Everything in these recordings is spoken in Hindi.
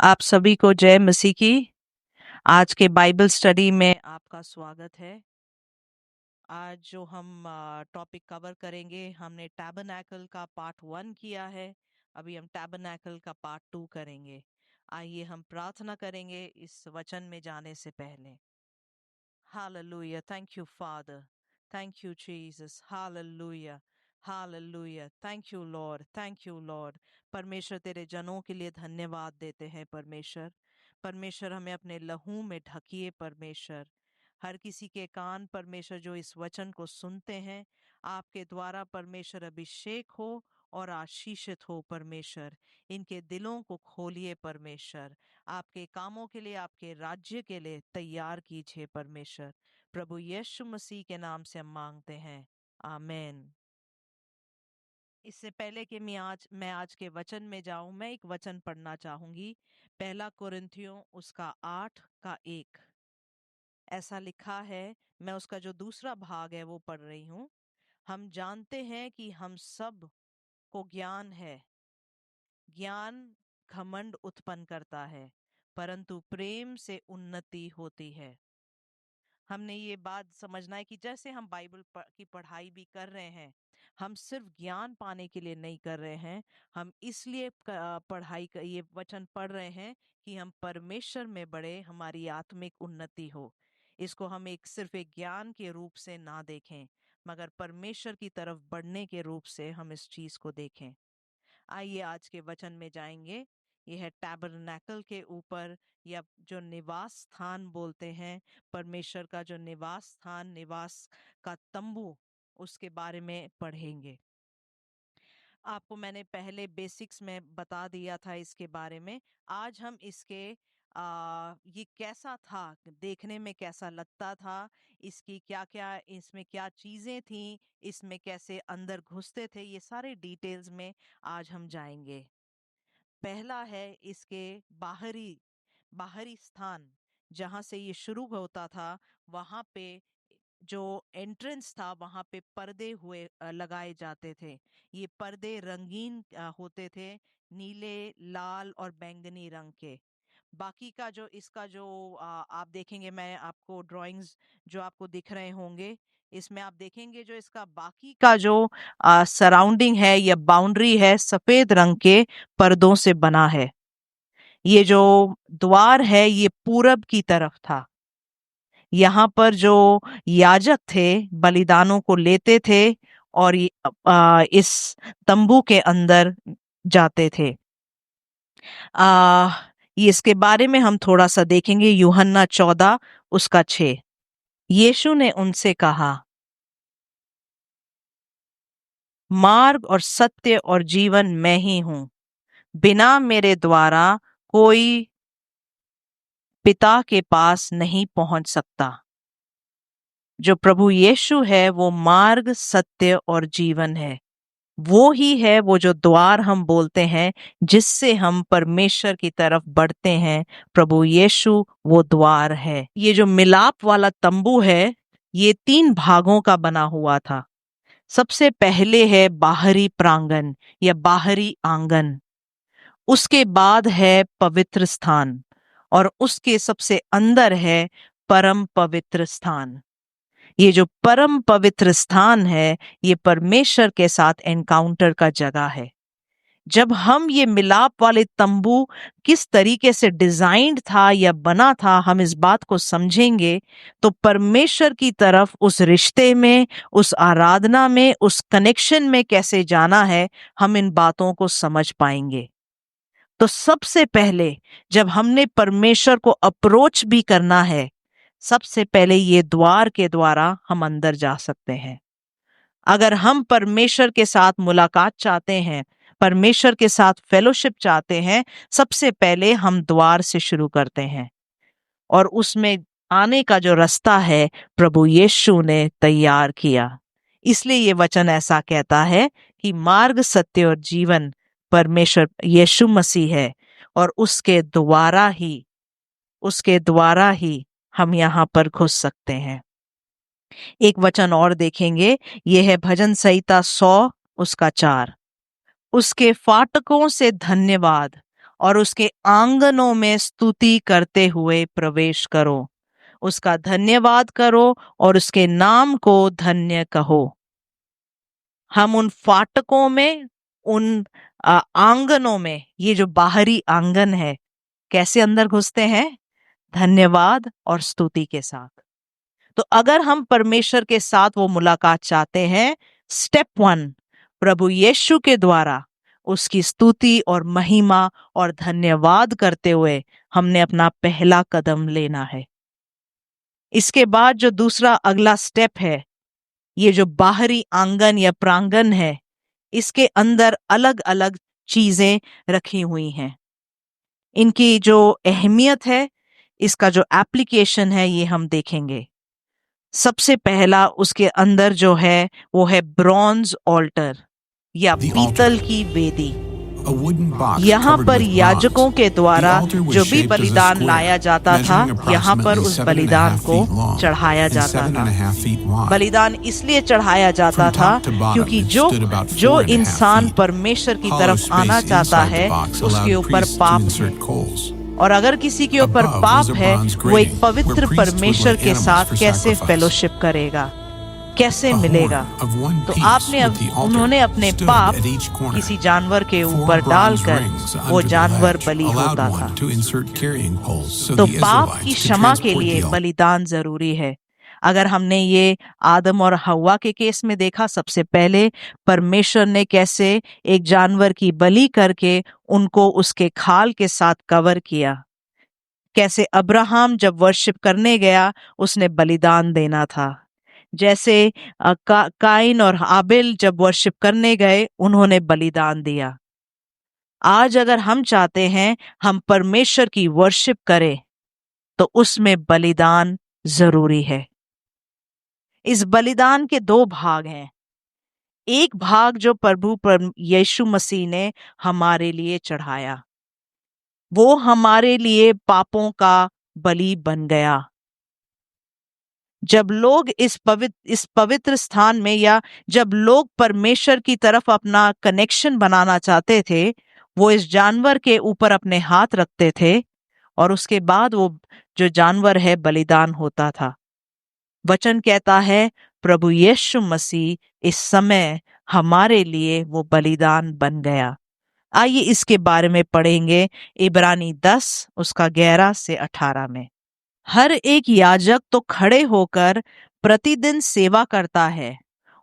आप सभी को जय मसीह की। आज के बाइबल स्टडी में आपका स्वागत है। आज जो हम टॉपिक कवर करेंगे, हमने टैबरनैकल का पार्ट 1 किया है। अभी हम टैबरनैकल का पार्ट 2 करेंगे। आइए हम प्रार्थना करेंगे इस वचन में जाने से पहले। Hallelujah. Thank you, Father. Thank you, Jesus. Hallelujah. Hallelujah. Thank you, Lord. Thank you, Lord. परमेश्वर तेरे जनों के लिए धन्यवाद देते हैं परमेश्वर। परमेश्वर हमें अपने लहू में ढकिए परमेश्वर। हर किसी के कान परमेश्वर जो इस वचन को सुनते हैं, आपके द्वारा परमेश्वर अभिषेक हो और आशीषित हो परमेश्वर। इनके दिलों को खोलिए परमेश्वर। आपके कामों के लिए, आपके राज्य के लिए तैयार कीजिए परमेश्वर। प्रभु यीशु मसीह के नाम से हम मांगते हैं, आमेन। इससे पहले कि मैं आज के वचन में जाऊं, मैं एक वचन पढ़ना चाहूंगी। पहला कुरिन्थियों उसका 8 का 1 ऐसा लिखा है। मैं उसका जो दूसरा भाग है वो पढ़ रही हूँ। हम जानते हैं कि हम सब को ज्ञान है। ज्ञान घमंड उत्पन्न करता है, परंतु प्रेम से उन्नति होती है। हमने ये बात समझना है कि जैसे हम बाइबल की पढ़ाई भी कर रहे हैं, हम सिर्फ ज्ञान पाने के लिए नहीं कर रहे हैं। हम इसलिए पढ़ाई का ये वचन पढ़ रहे हैं कि हम परमेश्वर में बढ़े, हमारी आत्मिक उन्नति हो। इसको हम सिर्फ एक ज्ञान के रूप से ना देखें, मगर परमेश्वर की तरफ बढ़ने के रूप से हम इस चीज को देखें। आइए आज के वचन में जाएंगे। यह है टैबरनैकल के ऊपर, या जो निवास स्थान बोलते हैं, परमेश्वर का जो निवास स्थान, निवास का तंबू, उसके बारे में पढ़ेंगे। आपको मैंने पहले बेसिक्स में बता दिया था इसके बारे में। आज हम इसके ये कैसा था, देखने में कैसा लगता था, इसकी क्या क्या, इसमें क्या चीजें थी, इसमें कैसे अंदर घुसते थे, ये सारे डिटेल्स में आज हम जाएंगे। पहला है इसके बाहरी बाहरी स्थान, जहां से ये शुरू होता था। वहां पे जो एंट्रेंस था, वहां पे पर्दे लगाए जाते थे। ये पर्दे रंगीन होते थे, नीले, लाल और बैंगनी रंग के। बाकी का जो इसका जो आप देखेंगे, मैं आपको ड्राइंग्स जो आपको दिख रहे होंगे, इसमें आप देखेंगे जो इसका बाकी का जो सराउंडिंग है या बाउंड्री है, सफेद रंग के पर्दों से बना है। ये जो द्वार है ये पूरब की तरफ था। यहाँ पर जो याजक थे बलिदानों को लेते थे और इस तंबू के अंदर जाते थे। ये इसके बारे में हम थोड़ा सा देखेंगे। यूहन्ना 14 उसका 6। यीशु ने उनसे कहा, मार्ग और सत्य और जीवन मैं ही हूँ। बिना मेरे द्वारा कोई पिता के पास नहीं पहुंच सकता। जो प्रभु यीशु है वो मार्ग, सत्य और जीवन है। वो ही है वो जो द्वार हम बोलते हैं, जिससे हम परमेश्वर की तरफ बढ़ते हैं। प्रभु यीशु वो द्वार है। ये जो मिलाप वाला तंबू है, ये 3 भागों का बना हुआ था। सबसे पहले है बाहरी प्रांगण या बाहरी आंगन, उसके बाद है पवित्र स्थान, और उसके सबसे अंदर है परम पवित्र स्थान। ये जो परम पवित्र स्थान है, ये परमेश्वर के साथ एनकाउंटर का जगह है। जब हम ये मिलाप वाले तंबू किस तरीके से डिजाइंड था या बना था, हम इस बात को समझेंगे तो परमेश्वर की तरफ उस रिश्ते में, उस आराधना में, उस कनेक्शन में कैसे जाना है, हम इन बातों को समझ पाएंगे। तो सबसे पहले जब हमने परमेश्वर को अप्रोच भी करना है, सबसे पहले ये द्वार के द्वारा हम अंदर जा सकते हैं। अगर हम परमेश्वर के साथ मुलाकात चाहते हैं, परमेश्वर के साथ फेलोशिप चाहते हैं, सबसे पहले हम द्वार से शुरू करते हैं। और उसमें आने का जो रास्ता है, प्रभु यीशु ने तैयार किया। इसलिए ये वचन ऐसा कहता है कि मार्ग, सत्य और जीवन परमेश्वर यीशु मसीह है, और उसके द्वारा ही हम यहाँ पर घुस सकते हैं। एक वचन और देखेंगे, यह है भजन संहिता 100 उसका 4। उसके फाटकों से धन्यवाद और उसके आंगनों में स्तुति करते हुए प्रवेश करो। उसका धन्यवाद करो और उसके नाम को धन्य कहो। हम उन फाटकों में, उन आंगनों में, ये जो बाहरी आंगन है, कैसे अंदर घुसते हैं? धन्यवाद और स्तुति के साथ। तो अगर हम परमेश्वर के साथ वो मुलाकात चाहते हैं, स्टेप 1 प्रभु यीशु के द्वारा उसकी स्तुति और महिमा और धन्यवाद करते हुए हमने अपना पहला कदम लेना है। इसके बाद जो दूसरा अगला स्टेप है, ये जो बाहरी आंगन या प्रांगण है, इसके अंदर अलग अलग चीजें रखी हुई हैं। इनकी जो अहमियत है, इसका जो एप्लीकेशन है, ये हम देखेंगे। सबसे पहला उसके अंदर जो है वो है ब्रॉन्ज ऑल्टर या पीतल की वेदी। यहाँ पर याजकों के द्वारा जो भी बलिदान लाया जाता था, यहाँ पर उस बलिदान को चढ़ाया जाता था। बलिदान इसलिए चढ़ाया जाता था क्योंकि जो इंसान परमेश्वर की तरफ आना चाहता है, उसके ऊपर पाप है। और अगर किसी के ऊपर पाप है, वो एक पवित्र परमेश्वर के साथ कैसे फेलोशिप करेगा, कैसे मिलेगा? तो उन्होंने अपने पाप किसी जानवर के ऊपर डालकर वो जानवर बलि होता था। तो पाप की क्षमा के लिए बलिदान जरूरी है। अगर हमने ये आदम और हव्वा के केस में देखा, सबसे पहले परमेश्वर ने कैसे एक जानवर की बलि करके उनको उसके खाल के साथ कवर किया। कैसे अब्राहम जब वर्शिप करने गया, उसने बलिदान देना था। जैसे काइन और हाबिल जब वर्शिप करने गए, उन्होंने बलिदान दिया। आज अगर हम चाहते हैं हम परमेश्वर की वर्शिप करें, तो उसमें बलिदान जरूरी है। इस बलिदान के 2 भाग हैं। एक भाग जो प्रभु यीशु मसीह ने हमारे लिए चढ़ाया, वो हमारे लिए पापों का बलि बन गया। जब लोग इस पवित्र स्थान में, या जब लोग परमेश्वर की तरफ अपना कनेक्शन बनाना चाहते थे, वो इस जानवर के ऊपर अपने हाथ रखते थे और उसके बाद वो जो जानवर है बलिदान होता था। वचन कहता है प्रभु यीशु मसीह इस समय हमारे लिए वो बलिदान बन गया। आइए इसके बारे में पढ़ेंगे इब्रानी 10 उसका 11 से 18 में। हर एक याजक तो खड़े होकर प्रतिदिन सेवा करता है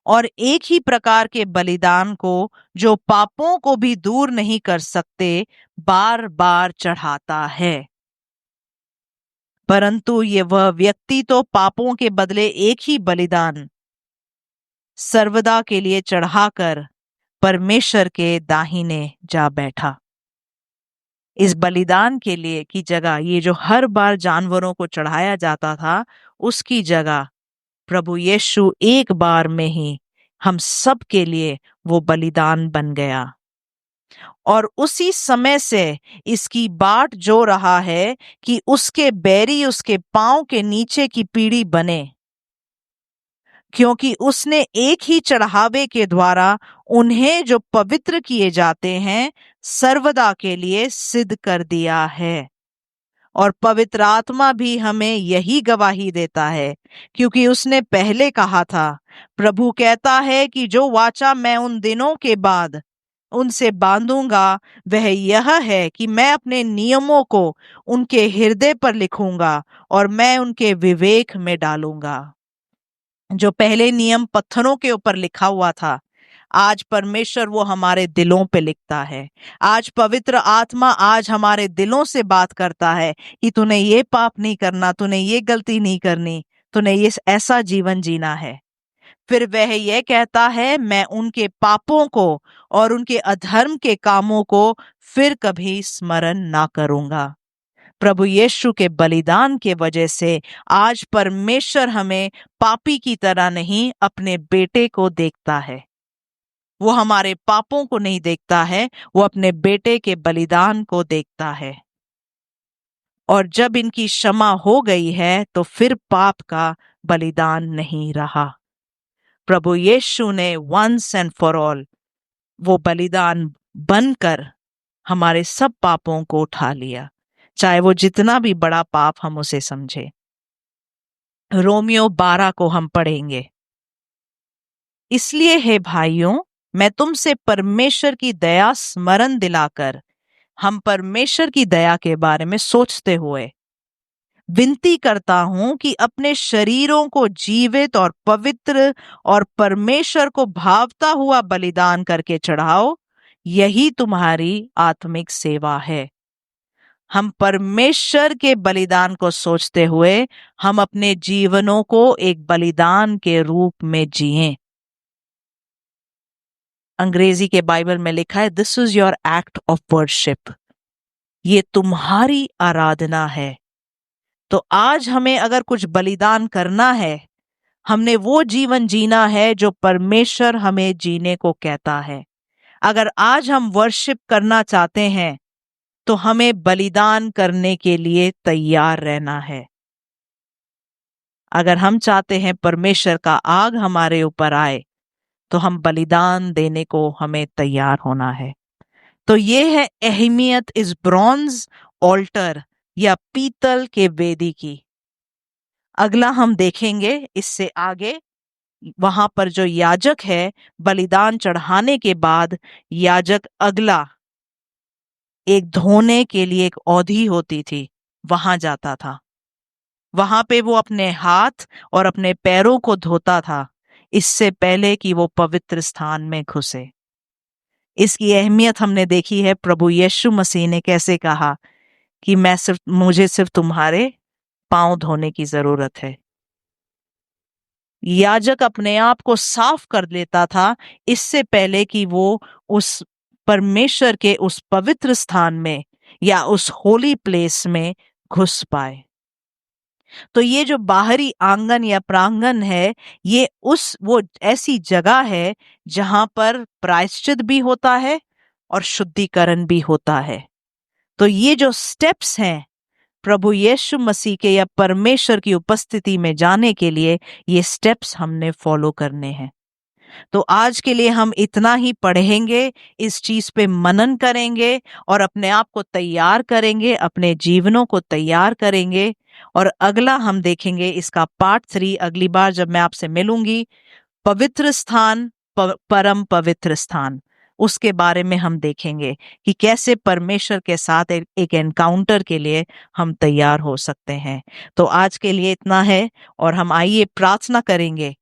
और एक ही प्रकार के बलिदान को, जो पापों को भी दूर नहीं कर सकते, बार बार चढ़ाता है। परंतु वह व्यक्ति तो पापों के बदले एक ही बलिदान सर्वदा के लिए चढ़ाकर परमेश्वर के दाहिने जा बैठा। इस बलिदान के लिए की जगह, ये जो हर बार जानवरों को चढ़ाया जाता था, उसकी जगह प्रभु यीशु एक बार में ही हम सब के लिए वो बलिदान बन गया। और उसी समय से इसकी बाट जो रहा है कि उसके बैरी उसके पांव के नीचे की पीढ़ी बने, क्योंकि उसने एक ही चढ़ावे के द्वारा उन्हें जो पवित्र किए जाते हैं सर्वदा के लिए सिद्ध कर दिया है। और पवित्र आत्मा भी हमें यही गवाही देता है, क्योंकि उसने पहले कहा था, प्रभु कहता है कि जो वाचा मैं उन दिनों के बाद उनसे बांधूंगा, वह यह है कि मैं अपने नियमों को उनके हृदय पर लिखूंगा और मैं उनके विवेक में डालूंगा। जो पहले नियम पत्थरों के ऊपर लिखा हुआ था, आज परमेश्वर वो हमारे दिलों पे लिखता है। आज पवित्र आत्मा आज हमारे दिलों से बात करता है कि तूने ये पाप नहीं करना, तूने ये गलती नहीं करनी, तूने ये ऐसा जीवन जीना है। फिर वह यह कहता है, मैं उनके पापों को और उनके अधर्म के कामों को फिर कभी स्मरण ना करूंगा। प्रभु यीशु के बलिदान के वजह से आज परमेश्वर हमें पापी की तरह नहीं, अपने बेटे को देखता है। वो हमारे पापों को नहीं देखता है, वो अपने बेटे के बलिदान को देखता है। और जब इनकी क्षमा हो गई है, तो फिर पाप का बलिदान नहीं रहा। प्रभु यीशु ने वंस एंड फॉर ऑल वो बलिदान बनकर हमारे सब पापों को उठा लिया, चाहे वो जितना भी बड़ा पाप हम उसे समझे। रोमियो 12 को हम पढ़ेंगे। इसलिए हे भाइयों, मैं तुमसे परमेश्वर की दया स्मरण दिलाकर, हम परमेश्वर की दया के बारे में सोचते हुए विनती करता हूं कि अपने शरीरों को जीवित और पवित्र और परमेश्वर को भावता हुआ बलिदान करके चढ़ाओ, यही तुम्हारी आत्मिक सेवा है। हम परमेश्वर के बलिदान को सोचते हुए हम अपने जीवनों को एक बलिदान के रूप में जिएं। अंग्रेजी के बाइबल में लिखा है, this is your act of worship. ये तुम्हारी आराधना है। तो आज हमें अगर कुछ बलिदान करना है, हमने वो जीवन जीना है जो परमेश्वर हमें जीने को कहता है। अगर आज हम वर्शिप करना चाहते हैं तो हमें बलिदान करने के लिए तैयार रहना है। अगर हम चाहते हैं परमेश्वर का आग हमारे ऊपर आए तो हम बलिदान देने को हमें तैयार होना है। तो ये है अहमियत इस ब्रॉन्ज ऑल्टर या पीतल के वेदी की। अगला हम देखेंगे इससे आगे, वहां पर जो याजक है, बलिदान चढ़ाने के बाद याजक अगला एक धोने के लिए एक औधी होती थी, वहां जाता था। वहां पे वो अपने हाथ और अपने पैरों को धोता था इससे पहले कि वो पवित्र स्थान में घुसे। इसकी अहमियत हमने देखी है। प्रभु यीशु मसीह ने कैसे कहा कि मुझे सिर्फ तुम्हारे पांव धोने की जरूरत है। याजक अपने आप को साफ कर लेता था इससे पहले कि वो उस परमेश्वर के उस पवित्र स्थान में या उस होली प्लेस में घुस पाए। तो ये जो बाहरी आंगन या प्रांगण है, ये वो ऐसी जगह है जहां पर प्रायश्चित भी होता है और शुद्धिकरण भी होता है। तो ये जो स्टेप्स हैं प्रभु यीशु मसीह के या परमेश्वर की उपस्थिति में जाने के लिए, ये स्टेप्स हमने फॉलो करने हैं। तो आज के लिए हम इतना ही पढ़ेंगे, इस चीज पे मनन करेंगे और अपने आप को तैयार करेंगे, अपने जीवनों को तैयार करेंगे। और अगला हम देखेंगे इसका पार्ट 3 अगली बार जब मैं आपसे मिलूंगी। पवित्र स्थान, परम पवित्र स्थान, उसके बारे में हम देखेंगे कि कैसे परमेश्वर के साथ एक एनकाउंटर के लिए हम तैयार हो सकते हैं। तो आज के लिए इतना है और हम आइए प्रार्थना करेंगे।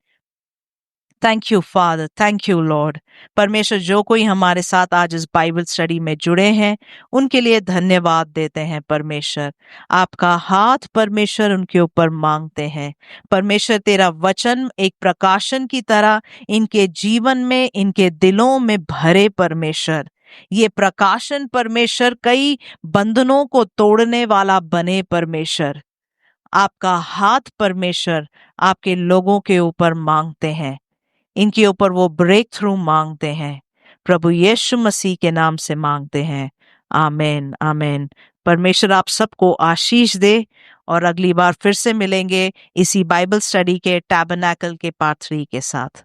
Thank you father, thank you Lord. परमेश्वर, जो कोई हमारे साथ आज इस बाइबल स्टडी में जुड़े हैं उनके लिए धन्यवाद देते हैं। परमेश्वर, आपका हाथ परमेश्वर उनके ऊपर मांगते हैं। परमेश्वर, तेरा वचन एक प्रकाशन की तरह इनके जीवन में, इनके दिलों में भरे। परमेश्वर, ये प्रकाशन परमेश्वर कई बंधनों को तोड़ने वाला बने। परमेश्वर, आपका हाथ परमेश्वर आपके लोगों के ऊपर मांगते हैं, इनके ऊपर वो ब्रेक थ्रू मांगते हैं। प्रभु यीशु मसीह के नाम से मांगते हैं। आमेन, आमेन। परमेश्वर आप सबको आशीष दे और अगली बार फिर से मिलेंगे इसी बाइबल स्टडी के टैबरनैकल के पार्ट 3 के साथ।